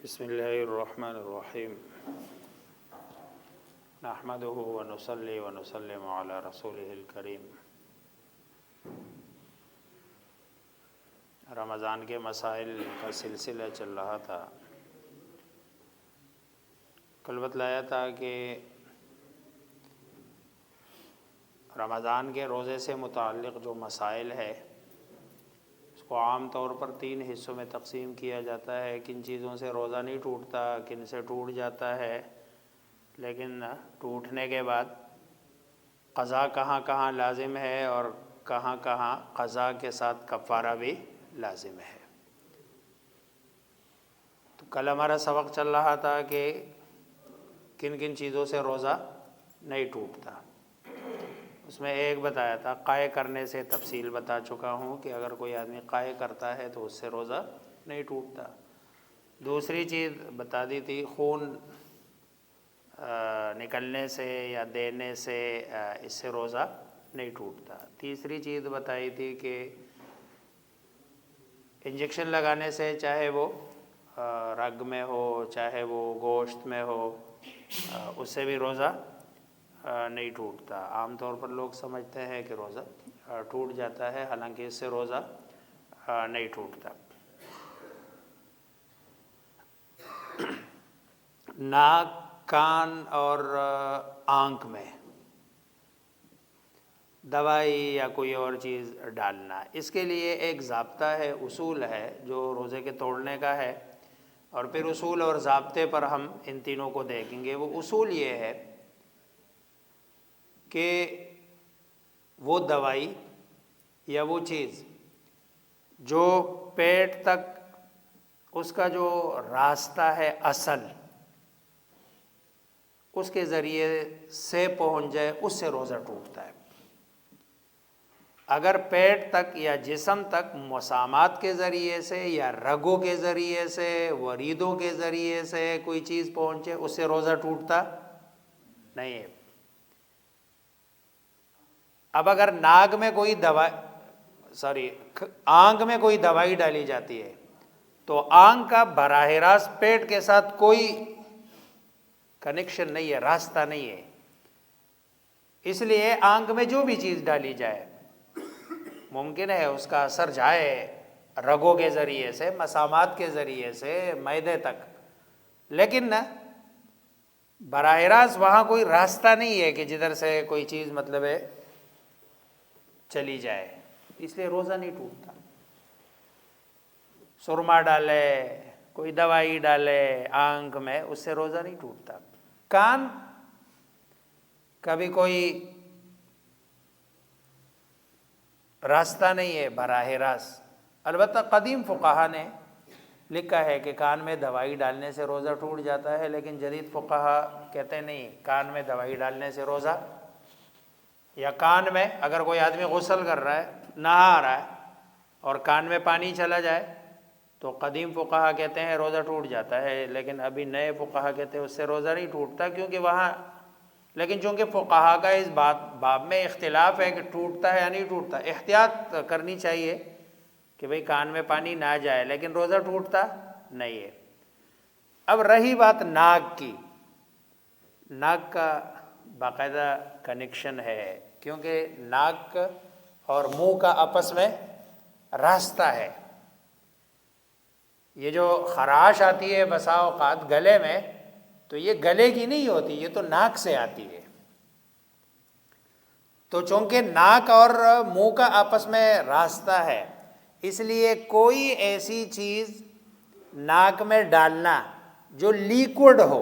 بسم اللہ الرحمن الرحیم نحمده ونصلی ونسلم علی رسولہ الکریم۔ رمضان کے مسائل کا سلسلہ چل رہا تھا۔ کل بتلایا تھا کہ رمضان کے روزے سے متعلق جو مسائل ہے اس کو عام طور پر 3 حصوں میں تقسیم کیا جاتا ہے۔ کن چیزوں سے روزہ نہیں ٹوٹتا، کن سے ٹوٹ جاتا ہے، لیکن ٹوٹنے کے بعد قضا کہاں کہاں لازم ہے اور کہاں کہاں قضا کے ساتھ کفارہ بھی لازم ہے۔ تو کل ہمارا سبق چل رہا تھا کہ کن کن چیزوں سے روزہ نہیں ٹوٹتا۔ اس میں ایک بتایا تھا قائے کرنے سے، تفصیل بتا چکا ہوں کہ اگر کوئی آدمی قائے کرتا ہے تو اس سے روزہ نہیں ٹوٹتا۔ دوسری چیز بتا دی تھی خون نکلنے سے یا دینے سے، اس سے روزہ نہیں ٹوٹتا۔ تیسری چیز بتائی تھی کہ انجیکشن لگانے سے، چاہے وہ رگ میں ہو چاہے وہ گوشت میں ہو، اس سے بھی روزہ نہیں ٹوٹتا۔ عام طور پر لوگ سمجھتے ہیں کہ روزہ ٹوٹ جاتا ہے، حالانکہ اس سے روزہ نہیں ٹوٹتا۔ ناک، کان اور آنکھ میں دوائی یا کوئی اور چیز ڈالنا، اس کے لیے ایک ضابطہ ہے، اصول ہے جو روزے کے توڑنے کا ہے، اور پھر اصول اور ضابطے پر ہم ان تینوں کو دیکھیں گے۔ وہ اصول یہ ہے کہ وہ دوائی یا وہ چیز جو پیٹ تک اس کا جو راستہ ہے اصل، اس کے ذریعے سے پہنچ جائے، اس سے روزہ ٹوٹتا ہے۔ اگر پیٹ تک یا جسم تک مسامات کے ذریعے سے یا رگوں کے ذریعے سے، وریدوں کے ذریعے سے کوئی چیز پہنچے، اس سے روزہ ٹوٹتا نہیں ہے۔ اب اگر ناک میں کوئی آنکھ میں کوئی دوائی ڈالی جاتی ہے تو آنکھ کا براہ راست پیٹ کے ساتھ کوئی کنیکشن نہیں ہے، راستہ نہیں ہے، اس لیے آنکھ میں جو بھی چیز ڈالی جائے ممکن ہے اس کا اثر جائے رگوں کے ذریعے سے، مسامات کے ذریعے سے معدے تک، لیکن براہ راست وہاں کوئی راستہ نہیں ہے کہ جدھر سے کوئی چیز مطلب ہے چلی جائے، اس لیے روزہ نہیں ٹوٹتا۔ سرما ڈالے، کوئی دوائی ڈالے آنکھ میں، اس سے روزہ نہیں ٹوٹتا۔ کان کبھی کوئی راستہ نہیں ہے براہ راست، البتہ قدیم فقہا نے لکھا ہے کہ کان میں دوائی ڈالنے سے روزہ ٹوٹ جاتا ہے، لیکن جدید فقہا کہتے نہیں، کان میں دوائی ڈالنے سے روزہ، یا کان میں اگر کوئی آدمی غسل کر رہا ہے، نہا رہا ہے اور کان میں پانی چلا جائے تو قدیم فقہا کہتے ہیں روزہ ٹوٹ جاتا ہے، لیکن ابھی نئے فقہا کہتے ہیں اس سے روزہ نہیں ٹوٹتا، کیونکہ وہاں لیکن چونکہ فقہا کا اس باب میں اختلاف ہے کہ ٹوٹتا ہے یا نہیں ٹوٹتا، احتیاط کرنی چاہیے کہ بھئی کان میں پانی نہ جائے، لیکن روزہ ٹوٹتا نہیں ہے۔ اب رہی بات ناک کی، ناک کا باقاعدہ کنیکشن ہے، کیونکہ ناک اور منہ کا آپس میں راستہ ہے۔ یہ جو خراش آتی ہے بسا اوقات گلے میں، تو یہ گلے کی نہیں ہوتی، یہ تو ناک سے آتی ہے۔ تو چونکہ ناک اور منہ کا آپس میں راستہ ہے، اس لیے کوئی ایسی چیز ناک میں ڈالنا جو لیکوڈ ہو،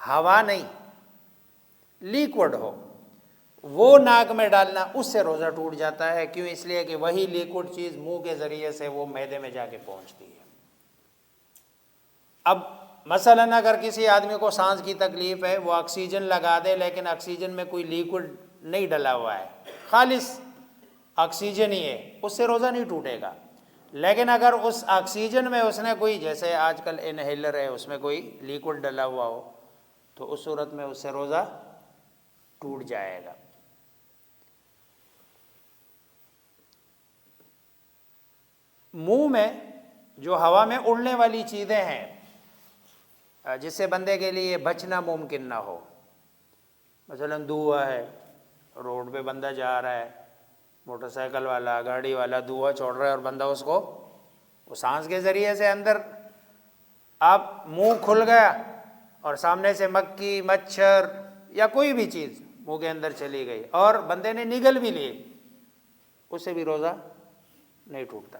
ہوا نہیں، لیکوڈ ہو، وہ ناک میں ڈالنا، اس سے روزہ ٹوٹ جاتا ہے۔ کیوں؟ اس لیے کہ وہی لیکوڈ چیز منہ کے ذریعے سے وہ معدے میں جا کے پہنچتی ہے۔ اب مثلاً اگر کسی آدمی کو سانس کی تکلیف ہے، وہ آکسیجن لگا دے، لیکن آکسیجن میں کوئی لیکوڈ نہیں ڈلا ہوا ہے، خالص آکسیجن ہی ہے، اس سے روزہ نہیں ٹوٹے گا۔ لیکن اگر اس آکسیجن میں اس نے کوئی، جیسے آج کل انہیلر ہے، اس میں کوئی لیکوڈ ڈلا ہوا ہو، تو اس صورت میں اس سے روزہ ٹوٹ جائے گا۔ منہ میں جو ہوا میں اڑنے والی چیزیں ہیں جس سے بندے کے لیے بچنا ممکن نہ ہو، مثلا دھواں ہے، روڈ پہ بندہ جا رہا ہے، موٹر سائیکل والا، گاڑی والا دھواں چھوڑ رہا ہے اور بندہ اس کو وہ سانس کے ذریعے سے اندر، آپ منہ کھل گیا اور سامنے سے مکھی مچھر یا کوئی بھی چیز منہ کے اندر چلی گئی اور بندے نے نگل بھی لیے، اس سے بھی روزہ نہیں ٹوٹتا۔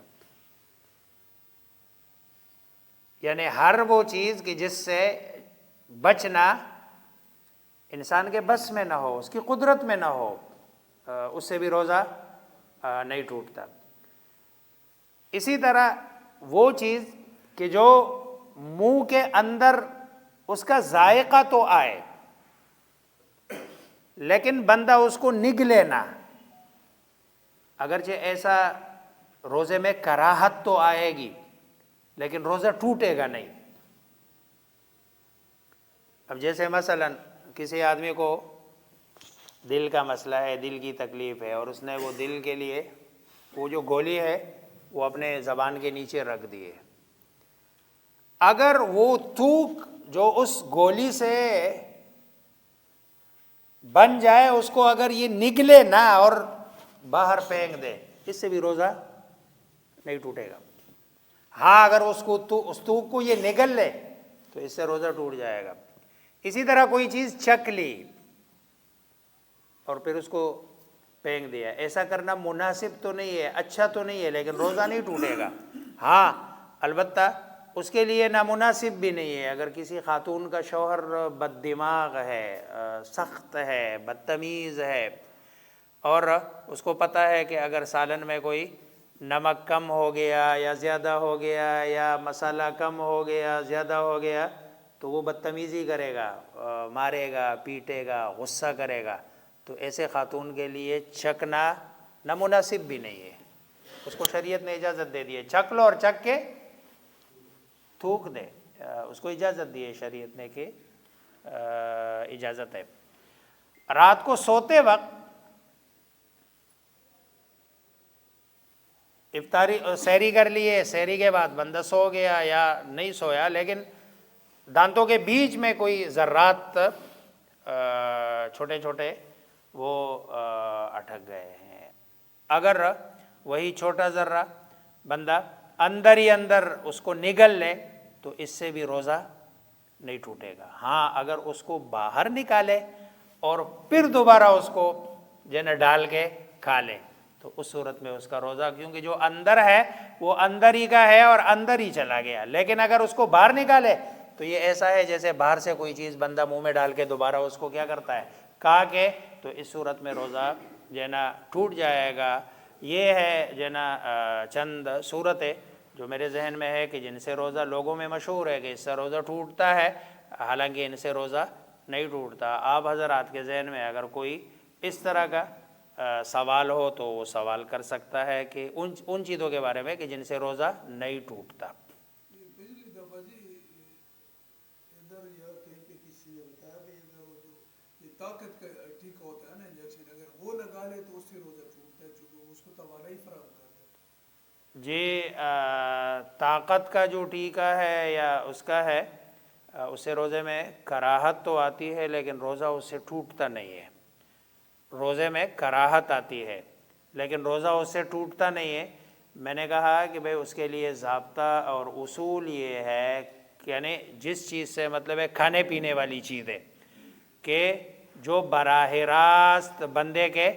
یعنی ہر وہ چیز کہ جس سے بچنا انسان کے بس میں نہ ہو، اس کی قدرت میں نہ ہو، اس سے بھی روزہ نہیں ٹوٹتا۔ اسی طرح وہ چیز کہ جو منہ کے اندر اس کا ذائقہ تو آئے لیکن بندہ اس کو نگلے نہ، اگرچہ ایسا روزے میں کراہت تو آئے گی لیکن روزہ ٹوٹے گا نہیں۔ اب جیسے مثلا کسی آدمی کو دل کا مسئلہ ہے، دل کی تکلیف ہے، اور اس نے وہ دل کے لیے وہ جو گولی ہے وہ اپنے زبان کے نیچے رکھ دیے، اگر وہ تھوک جو اس گولی سے بن جائے اس کو اگر یہ نگلے نہ اور باہر پھینک دے، اس سے بھی روزہ نہیں ٹوٹے گا۔ ہاں اگر اس تھوک کو یہ نگل لے تو اس سے روزہ ٹوٹ جائے گا۔ اسی طرح کوئی چیز چکھ لی اور پھر اس کو پھینک دیا، ایسا کرنا مناسب تو نہیں ہے، اچھا تو نہیں ہے، لیکن روزہ نہیں ٹوٹے گا۔ ہاں البتہ اس کے لیے نامناسب بھی نہیں ہے، اگر کسی خاتون کا شوہر بد دماغ ہے، سخت ہے، بدتمیز ہے، اور اس کو پتہ ہے کہ اگر سالن میں کوئی نمک کم ہو گیا یا زیادہ ہو گیا یا مسالہ کم ہو گیا زیادہ ہو گیا تو وہ بدتمیزی کرے گا، مارے گا، پیٹے گا، غصہ کرے گا، تو ایسے خاتون کے لیے چکھنا نامناسب بھی نہیں ہے، اس کو شریعت نے اجازت دے دی ہے، چکھ لو اور چکھ کے تھوک دے، اس کو اجازت دی ہے شریعت نے کہ اجازت ہے۔ رات کو سوتے وقت افطاری سحری کر لیے، سحری کے بعد بندہ سو گیا یا نہیں سویا لیکن دانتوں کے بیچ میں کوئی ذرات چھوٹے چھوٹے وہ اٹک گئے ہیں، اگر وہی چھوٹا ذرہ بندہ اندر ہی اندر اس کو نگل لے تو اس سے بھی روزہ نہیں ٹوٹے گا۔ ہاں اگر اس کو باہر نکالے اور پھر دوبارہ اس کو ڈال کے کھا لے تو اس صورت میں اس کا روزہ، کیونکہ جو اندر ہے وہ اندر ہی کا ہے اور اندر ہی چلا گیا، لیکن اگر اس کو باہر نکالے تو یہ ایسا ہے جیسے باہر سے کوئی چیز بندہ منہ میں ڈال کے دوبارہ اس کو کیا کرتا ہے، کھا کے، تو اس صورت میں روزہ ٹوٹ جائے گا۔ یہ ہے چند صورتیں جو میرے ذہن میں ہے کہ جن سے روزہ لوگوں میں مشہور ہے کہ اس سے روزہ ٹوٹتا ہے، حالانکہ ان سے روزہ نہیں ٹوٹتا۔ آپ حضرات کے ذہن میں اگر کوئی اس طرح کا سوال ہو تو وہ سوال کر سکتا ہے کہ ان چیزوں کے بارے میں کہ جن سے روزہ نہیں ٹوٹتا۔ پچھلی دفعہ جی ادھر یا کہیں پہ کسی نے بتایا کہ اگر وہ جو یہ طاقت کا ٹیکا ہوتا ہے نا انجیکشن، اگر وہ لگا لے تو اس سے روزہ ٹوٹتا ہے چونکہ اس کو توانائی فراہم کرتا ہے۔ جی طاقت کا جو ٹیکا ہے یا اس کا ہے، اس سے روزے میں کراہت تو آتی ہے لیکن روزہ اس سے ٹوٹتا نہیں ہے، روزے میں کراہت آتی ہے لیکن روزہ اس سے ٹوٹتا نہیں ہے۔ میں نے کہا کہ بھئی اس کے لیے ضابطہ اور اصول یہ ہے کہ یعنی جس چیز سے مطلب ہے کھانے پینے والی چیز ہے کہ جو براہ راست بندے کے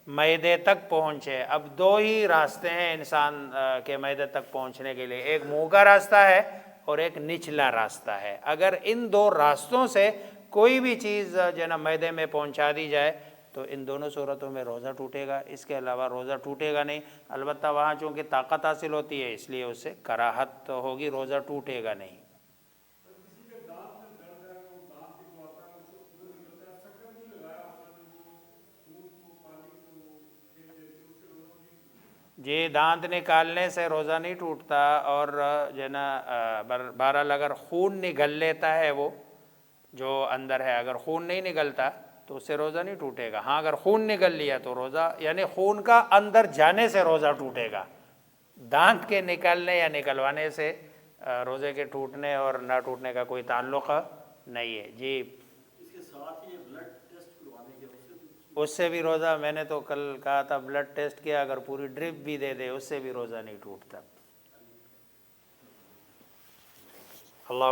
معدے تک پہنچے۔ اب دو ہی راستے ہیں انسان کے معدے تک پہنچنے کے لیے، ایک منہ کا راستہ ہے اور ایک نچلا راستہ ہے۔ اگر ان دو راستوں سے کوئی بھی چیز معدے میں پہنچا دی جائے تو ان دونوں صورتوں میں روزہ ٹوٹے گا، اس کے علاوہ روزہ ٹوٹے گا نہیں۔ البتہ وہاں چونکہ طاقت حاصل ہوتی ہے اس لیے اس سے کراہت ہوگی، روزہ ٹوٹے گا نہیں۔ کسی کے دانت میں درد ہے تو دانت نکلواتا ہے، اس کو خون نکلتا ہے، شکر نہیں لگایا ہوتا جو وہ خون کو پانی کو پھینک دیتے اس سے روزہ نہیں ٹوٹتا۔ جی دانت نکالنے سے روزہ نہیں ٹوٹتا، اور بہرحال اگر خون نگل لیتا ہے وہ جو اندر ہے، اگر خون نہیں نگلتا تو اس سے روزہ نہیں ٹوٹے گا۔ ہاں اگر خون نگل لیا تو روزہ، یعنی خون کا اندر جانے سے روزہ ٹوٹے گا، دانت کے نکلنے یا نکلوانے سے روزے کے ٹوٹنے اور نہ ٹوٹنے کا کوئی تعلق نہیں ہے جی۔ اس کے ساتھ ہی بلڈ ٹیسٹ کروانے کے اس سے بھی روزہ، میں نے تو کل کہا تھا بلڈ ٹیسٹ کیا، اگر پوری ڈرپ بھی دے دے اس سے بھی روزہ نہیں ٹوٹتا۔ اللہ